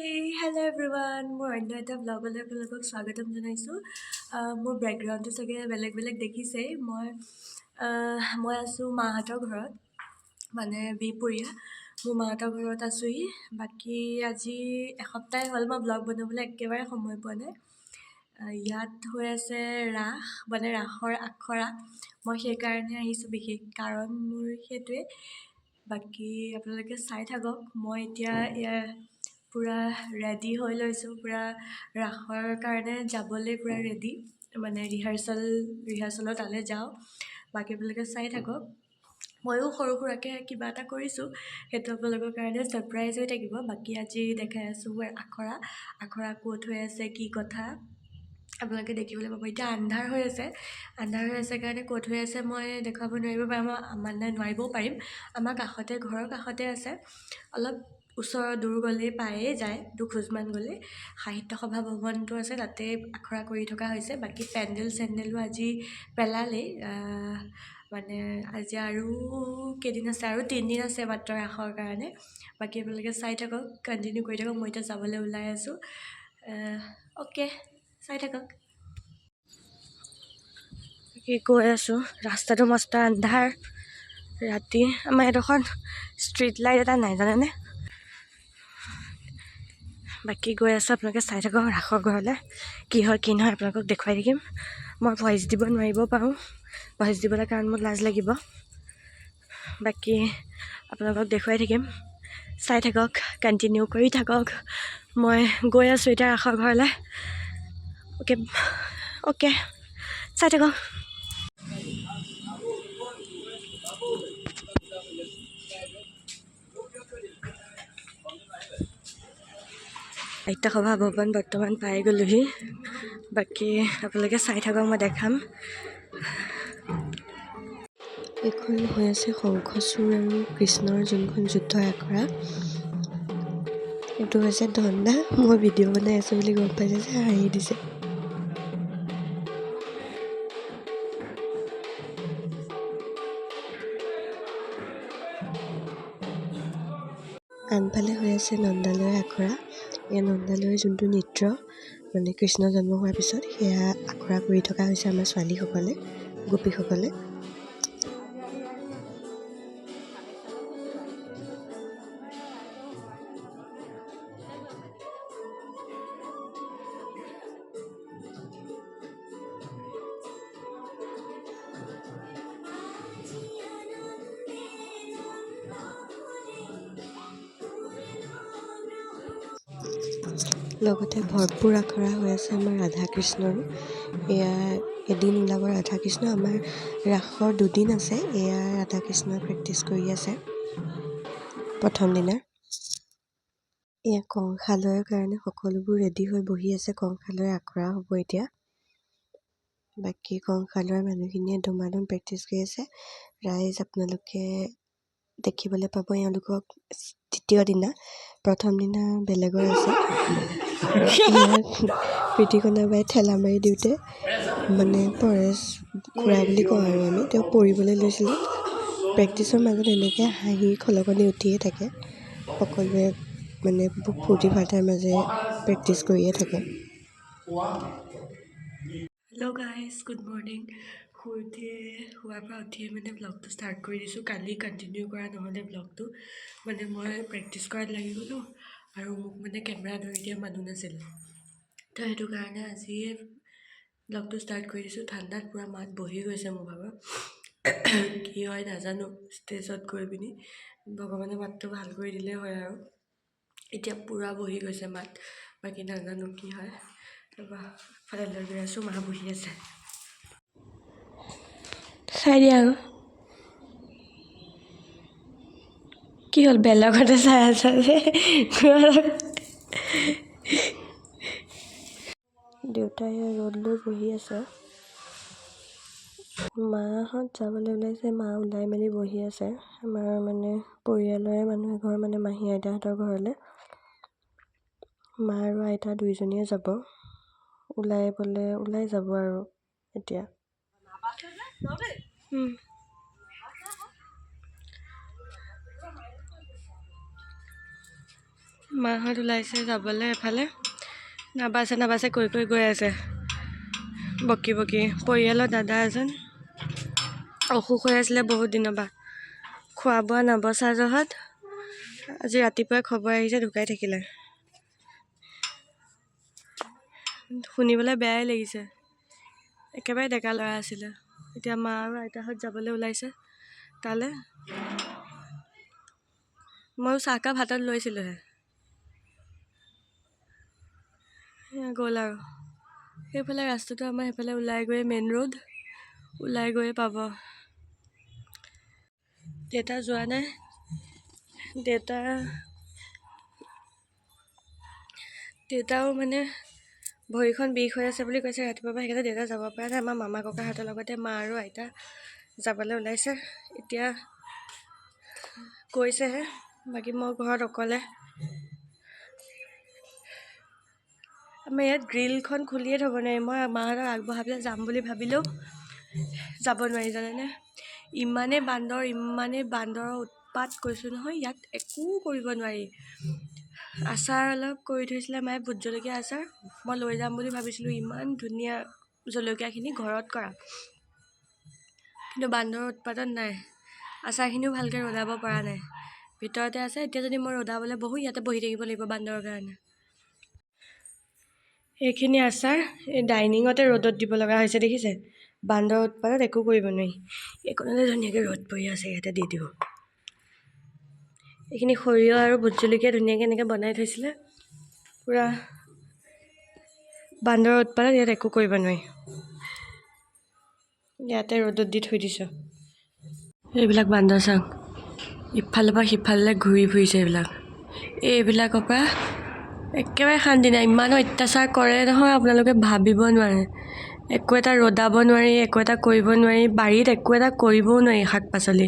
Hello everyone. মোৰ অন্য এটা ব্লগলৈ আপোনালোকক স্বাগতম জনাইছোঁ। মোৰ বেকগ্ৰাউণ্ডটো চাগে বেলেগ দেখিছেই। মই আছোঁ মাহঁতৰ ঘৰত, মানে বিহপুৰীয়া। মোৰ মাহঁতৰ ঘৰত আছোঁহি। বাকী আজি এসপ্তাহ হ'ল মই ব্লগ বনাবলৈ একেবাৰে সময় পোৱা নাই। ইয়াত হৈ আছে ৰাস, মানে ৰাসৰ আখৰা। মই সেইকাৰণে আহিছোঁ, বিশেষ কাৰণ মোৰ সেইটোৱে। বাকী আপোনালোকে চাই থাকক। মই এতিয়া পূৰা ৰেডি হৈ লৈছোঁ, পূৰা ৰাসৰ কাৰণে যাবলৈ পূৰা ৰেডি, মানে ৰিহাৰ্চেলৰ তালৈ যাওঁ। বাকী আপোনালোকে চাই থাকক। ময়ো সৰু সুৰাকৈ কিবা এটা কৰিছোঁ, সেইটো আপোনালোকৰ কাৰণে ছাৰপ্ৰাইজ হৈ থাকিব। বাকী আজি দেখাই আছোঁ আখৰা ক'ত হৈ আছে, কি কথা আপোনালোকে দেখিবলৈ পাব। এতিয়া আন্ধাৰ হৈ আছে কাৰণে ক'ত হৈ আছে মই দেখুৱাব নোৱাৰিব পাৰিম, মানে নোৱাৰিবও পাৰিম। আমাৰ ঘৰৰ কাষতে আছে, অলপ দূৰ গ'লেই পায়েই যায়, দুখোজমান গ'লে সাহিত্য সভা ভৱনটো আছে, তাতে আখৰা কৰি থকা হৈছে। বাকী চেণ্ডেলো আজি পেলালেই, মানে আজি আৰু কেইদিন আছে, আৰু 3 দিন আছে মাত্ৰ ৰাসৰ কাৰণে। বাকী আপোনালোকে চাই থাকক, কণ্টিনিউ কৰি থাকক। মই এতিয়া যাবলৈ ওলাই আছোঁ। অ'কে, চাই থাকক। কি কৈ আছোঁ, ৰাস্তাটো মস্ত আন্ধাৰ ৰাতি। আমাৰ এডোখৰ ষ্ট্ৰীট লাইট এটা নাই, জানেনে? বাকী গৈ আছোঁ, আপোনালোকে চাই থাকক ৰাসৰ ঘৰলৈ। কি হয় কি নহয় আপোনালোকক দেখুৱাই থাকিম। মই ভইচ দিব নোৱাৰিব পাৰোঁ, ভইচ দিবলৈ কাৰণ মোৰ লাজ লাগিব। বাকী আপোনালোকক দেখুৱাই থাকিম, চাই থাকক, কণ্টিনিউ কৰি থাকক। মই গৈ আছোঁ এতিয়া ৰাসৰ ঘৰলৈ। অ'কে, চাই থাকক। সাহিত্য সভা ভৱন বৰ্তমান পাই গ'লোহি। বাকী আপোনালোকে চাই থাকক, মই দেখাম। এইখন হৈ আছে শংখচূড় আৰু কৃষ্ণৰ যোনখন যুদ্ধৰ আখৰা। এইটো হৈছে ধন্দা। মই ভিডিঅ' বনাই আছোঁ বুলি গম পাইছে যে হাঁহি দিছে। আনফালে হৈ আছে নন্দালয়ৰ আখৰা। এই নন্দালয়ৰ যোনটো নৃত্য, মানে কৃষ্ণ জন্ম হোৱাৰ পিছত সেয়া আখৰা কৰি থকা হৈছে আমাৰ ছোৱালীসকলে, গোপীসকলে। লগতে ভৰপূৰ আখৰা হৈ আছে আমাৰ ৰাধা কৃষ্ণৰো। এয়া এদিন ওলাব ৰাধা কৃষ্ণ। আমাৰ ৰাসৰ 2 দিন আছে। এয়া ৰাধা কৃষ্ণই প্ৰেক্টিচ কৰি আছে প্ৰথম দিনা। এয়া কংসালয়ৰ কাৰণে সকলোবোৰ ৰেডি হৈ বহি আছে। কংসালয়ৰ আখৰা হ'ব এতিয়া। বাকী কংসালয়ৰ মানুহখিনিয়ে ধুমাধুম প্ৰেক্টিচ কৰি আছে। ৰাইজ আপোনালোকে দেখিবলৈ পাব এওঁলোকক দ্বিতীয় দিনা। প্ৰথম দিনা বেলেগৰ আছে। প্ৰীতিকণা বাই ঠেলা মাৰি দিওঁতে, মানে পৰেশ খুৰা বুলি কওঁ আৰু আমি, তেওঁ পৰিবলৈ লৈছিলোঁ। প্ৰেক্টিচৰ মাজত এনেকৈ হাঁহি খলকনি উঠিয়ে থাকে। সকলোৱে মানে ফূৰ্তি ফাৰ্তাৰ মাজেৰে প্ৰেক্টিচ কৰিয়ে থাকে। Hello' guys, good morning. শোৱাৰ পৰা উঠিয়ে মানে ব্লগটো ষ্টাৰ্ট কৰি দিছোঁ। কালি কণ্টিনিউ কৰা নহ'লে ব্লগটো, মানে মই প্ৰেক্টিচ কৰাত লাগি গ'লোঁ, আৰু মোক মানে কেমেৰা ধৰি দিয়া মানুহ নাছিল, তো সেইটো কাৰণে আজিয়ে ব্লগটো ষ্টাৰ্ট কৰি দিছোঁ। ঠাণ্ডাত পূৰা মাত বহি গৈছে মোৰ ভাগৰ। কি হয় নাজানো, ষ্টেজত গৈ পিনি ভগৱানে মাতটো ভাল কৰি দিলেই হয় আৰু। এতিয়া পূৰা বহি গৈছে মাত, বাকী নাজানো কি হয়। তাৰপৰা ফালে লৈ গৈ আছোঁ, মা বহি আছে। চাই দিয়া আৰু কি হ'ল, বেলেগতে চাই আছা যে। দেউতাই ৰ'দ লৈ বহি আছে। মাহঁত যাবলৈ ওলাইছে, মা ওলাই মেলি বহি আছে। আমাৰ মানে পৰিয়ালৰে মানুহ এঘৰ, মানে মাহী আইতাহঁতৰ ঘৰলৈ মা আৰু আইতা দুইজনীয়ে যাব। ওলাই যাব আৰু এতিয়া। মাহঁত ওলাইছে যাবলৈ এফালে নাবাছে কৈ গৈ আছে বকি পৰিয়ালৰ দাদা এজন অসুখ হৈ আছিলে বহুত দিনৰ পৰা খোৱা বোৱা নবচা জহত আজি ৰাতিপুৱাই খবৰ আহিছে ঢুকাই থাকিলে শুনিবলৈ বেয়াই লাগিছে একেবাৰে ডেকা ল'ৰা আছিলে এতিয়া মা আৰু আইতাহঁত যাবলৈ ওলাইছে তালৈ ময়ো চাহকাপ হাতত লৈছিলোঁহে গ'ল আৰু সেইফালে ৰাস্তাটো আমাৰ সেইফালে ওলাই গৈ মেইন ৰোড ওলাই গৈয়ে পাব দেউতা যোৱা নাই দেউতাও মানে ভৰিখন বিষ হৈ আছে বুলি কৈছে ৰাতিপুৱাৰ পৰা সেইকাৰণে দেউতা যাব পৰা নাই আমাৰ মামা ককাহঁতৰ লগতে মা আৰু আইতা যাবলৈ ওলাইছে এতিয়া কৈছেহে বাকী মই ঘৰত অকলে আমাৰ ইয়াত গ্ৰিলখন খুলিয়ে থ'ব নোৱাৰি মই মাহঁতক আগবঢ়াই পেলাই যাম বুলি ভাবিলেও যাব নোৱাৰি জানেনে ইমানেই বান্দৰৰ উৎপাত কৈছোঁ নহয় ইয়াত একো কৰিব নোৱাৰি আচাৰ অলপ কৰি থৈছিলে মায়ে ভোট জলকীয়া আচাৰ মই লৈ যাম বুলি ভাবিছিলোঁ ইমান ধুনীয়া জলকীয়াখিনি ঘৰত কৰা কিন্তু বান্দৰৰ উৎপাদন নাই আচাৰখিনিও ভালকৈ ৰ'দাব পৰা নাই ভিতৰতে আছে এতিয়া যদি মই ৰ'দাবলৈ বহোঁ ইয়াতে বহি থাকিব লাগিব বান্দৰৰ কাৰণে এইখিনি আচাৰ এই ডাইনিঙতে ৰ'দত দিব লগা হৈছে দেখিছে বান্দৰৰ উৎপাদত একো কৰিব নোৱাৰি এইকণতে ধুনীয়াকৈ ৰ'দ পৰি আছে ইয়াতে দি দিওঁ এইখিনি সৰিয়হ আৰু ভোট জলকীয়া ধুনীয়াকৈ এনেকৈ বনাই থৈছিলে পূৰা বান্দৰৰ উৎপাদত ইয়াত একো কৰিব নোৱাৰি ইয়াতে ৰ'দত দি থৈ দিছোঁ এইবিলাক বান্দৰ চাং ইফালৰ পৰা সিফাললৈ ঘূৰি ফুৰিছে এইবিলাকৰ পৰা একেবাৰে শান্তি নাই ইমান অত্যাচাৰ কৰে নহয় আপোনালোকে ভাবিব নোৱাৰে একো এটা ৰ'দাব নোৱাৰি একো এটা কৰিব নোৱাৰি বাৰীত একো এটা কৰিবও নোৱাৰি শাক পাচলি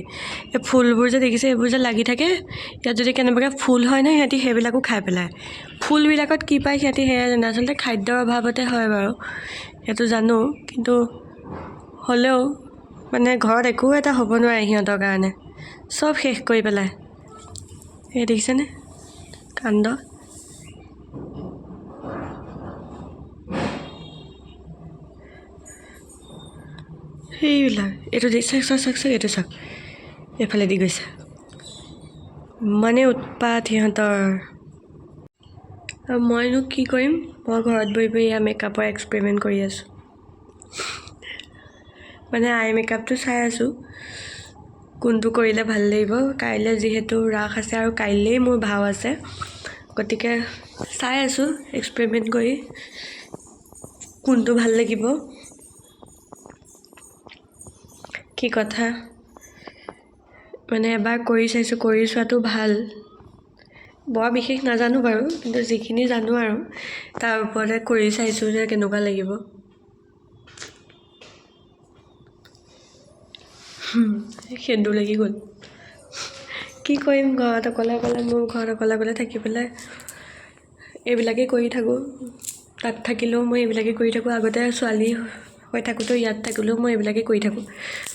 এই ফুলবোৰ যে দেখিছে এইবোৰ যে লাগি থাকে ইয়াত যদি কেনেবাকৈ ফুল হয় নহয় সিহঁতি সেইবিলাকো খাই পেলায় ফুলবিলাকত কি পায় সিহঁতি সেয়া জানে আচলতে খাদ্যৰ অভাৱতে হয় বাৰু সেইটো জানো কিন্তু হ'লেও মানে ঘৰত একো এটা হ'ব নোৱাৰে সিহঁতৰ কাৰণে চব শেষ কৰি পেলায় এই দেখিছেনে কাণ্ড সেইবিলাক এইটো চাওক এইটো চাওক এইফালে দি গৈছে মানে উৎপাত সিহঁতৰ আৰু মইনো কি কৰিম মই ঘৰত বহি এয়া মেকআপৰ এক্সপেৰিমেণ্ট কৰি আছোঁ মানে আই মেকআপটো চাই আছোঁ কোনটো কৰিলে ভাল লাগিব কাইলৈ যিহেতু ৰাস আছে আৰু কাইলৈই মোৰ ভাও আছে গতিকে চাই আছোঁ এক্সপেৰিমেণ্ট কৰি কোনটো ভাল লাগিব কি কথা মানে এবাৰ কৰি চাইছোঁ কৰি চোৱাটো ভাল বৰ বিশেষ নাজানো বাৰু কিন্তু যিখিনি জানো আৰু তাৰ ওপৰতে কৰি চাইছোঁ যে কেনেকুৱা লাগিব সেন্দুৰ লাগি গ'ল কি কৰিম ঘৰত অকলে থাকি পেলাই এইবিলাকেই কৰি থাকোঁ তাত থাকিলেও মই এইবিলাকেই কৰি থাকোঁ আগতে ছোৱালী হৈ থাকোঁতেও ইয়াত থাকিলেও মই এইবিলাকেই কৰি থাকোঁ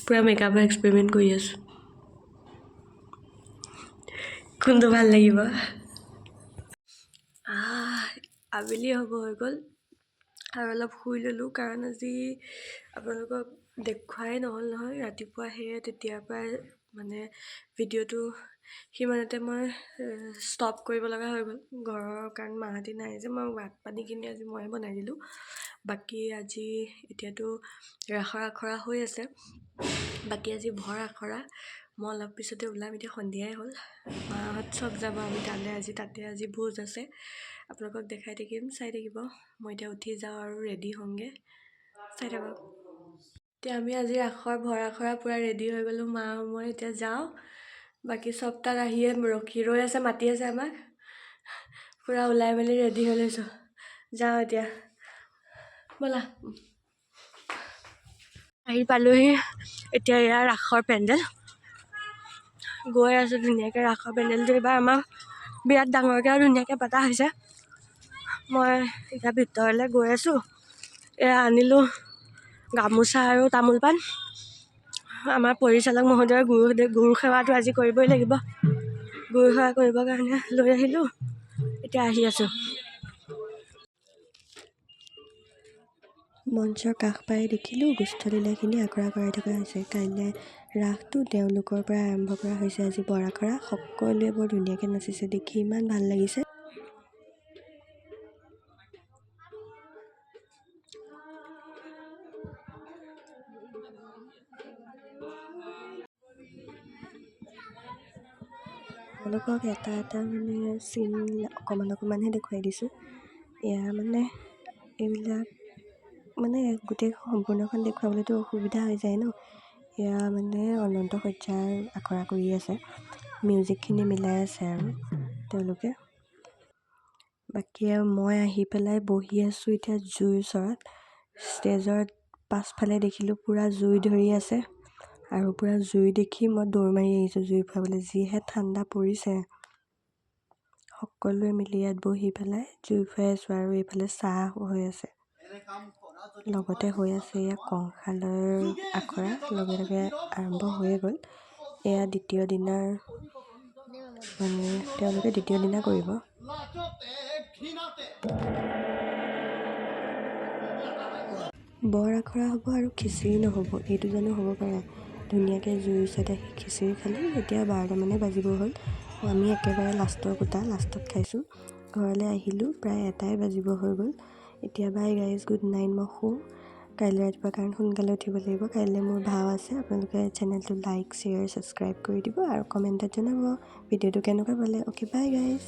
পূৰা মেকআপৰ এক্সপেৰিমেণ্ট কৰি আছোঁ কোনটো ভাল লাগিব আবেলি হ'ব হৈ গ'ল আৰু অলপ শুই ল'লোঁ কাৰণ আজি আপোনালোকক দেখুৱাই নহ'ল নহয় ৰাতিপুৱা সেয়ে তেতিয়াৰ পৰাই মানে ভিডিঅ'টো সিমানতে মই ষ্টপ কৰিব লগা হৈ গ'ল ঘৰৰ কাৰণ মাহঁতি নাই যে মই ভাত পানীখিনি আজি ময়ে বনাই দিলোঁ বাকী আজি এতিয়াতো ৰাসৰ আখৰা হৈ আছে বাকী আজি ভৰ আখৰা মই অলপ পিছতে ওলাম এতিয়া সন্ধিয়াই হ'ল মাহঁত চব যাব আমি তালৈ আজি ভোজ আছে আপোনালোকক দেখাই থাকিম চাই থাকিব মই এতিয়া উঠি যাওঁ আৰু ৰেডি হওঁগৈ চাই থাকক এতিয়া আমি আজি ৰাসৰ ভৰ আখৰা পূৰা ৰেডি হৈ গ'লোঁ মা আৰু মই এতিয়া যাওঁ বাকী চব তাত আহিয়ে ৰৈ আছে মাতি আছে আমাক পূৰা ওলাই মেলি ৰেডি হৈ লৈছোঁ যাওঁ এতিয়া ব'লা আহি পালোহি এতিয়া এয়া ৰাসৰ পেণ্ডেল গৈ আছোঁ ধুনীয়াকৈ ৰাসৰ পেণ্ডেলটো এইবাৰ আমাৰ বিৰাট ডাঙৰকৈ আৰু ধুনীয়াকৈ পতা হৈছে মই এতিয়া ভিতৰলৈ গৈ আছোঁ এয়া আনিলোঁ গামোচা আৰু তামোল পাণ আমাৰ পৰিচালক মহোদয়ৰ গুৰু সেৱাটো আজি কৰিবই লাগিব গুৰু সেৱা কৰিবৰ কাৰণে লৈ আহিলোঁ এতিয়া আহি আছোঁ। মঞ্চৰ কাষ পাই দেখিলোঁ গোষ্ঠলীলাখিনি আখৰা কৰাই থকা হৈছে। কাইলৈ ৰাসটো তেওঁলোকৰ পৰা আৰম্ভ কৰা হৈছে। আজি বৰ আখৰা। সকলোৱে বৰ ধুনীয়াকৈ নাচিছে, দেখি ইমান ভাল লাগিছে। তেওঁলোকক এটা এটা চিন অকণমানহে দেখুৱাই দিছোঁ। এয়া এইবিলাক গোটেই সম্পূৰ্ণখন দেখুৱাবলৈতো অসুবিধা হৈ যায় ন। এয়া অনন্ত শয্যাৰ আখৰা কৰি আছে, মিউজিকখিনি মিলাই আছে আৰু তেওঁলোকে। বাকী আৰু মই আহি পেলাই বহি আছোঁ এতিয়া জুইৰ ওচৰত। ষ্টেজৰ পাছফালে দেখিলোঁ পূৰা জুই ধৰি আছে, আৰু পূৰা জুই দেখি মই দৌৰ মাৰি আহিছোঁ জুই ফুৱাবলৈ। যিহে ঠাণ্ডা পৰিছে। সকলোৱে মিলি ইয়াত বহি পেলাই জুই ফুৱাই আছোঁ, আৰু এইফালে চাহ হৈ আছে। লগতে হৈ আছে এয়া কংসালৰ আখৰা, লগে লগে আৰম্ভ হৈয়ে গ'ল। এয়া দ্বিতীয় দিনাৰ তেওঁলোকে দ্বিতীয় দিনা কৰিব। বৰ আখৰা হ'ব আৰু খিচিৰি নহ'ব, এইটো জানো হ'ব পাৰে? ধুনীয়াকৈ জুইৰ ওচৰত আহি খিচিৰি খালোঁ। এতিয়া 12টামানে বাজিব হ'ল। আমি একেবাৰে লাষ্টত খাইছোঁ। ঘৰলৈ আহিলোঁ, প্ৰায় 1টাই বাজিব হৈ গ'ল। এতিয়া বাই গাইজ, গুড নাইট। মই শুওঁ কাইলৈ ৰাতিপুৱা, কাৰণ সোনকালে উঠিব লাগিব। কাইলৈ মোৰ ভাও আছে। আপোনালোকে চেনেলটো লাইক, শ্বেয়াৰ, ছাবস্ক্ৰাইব কৰি দিব আৰু কমেণ্টত জনাব ভিডিঅ'টো কেনেকুৱা পালে। অ'কে, বাই গাইজ।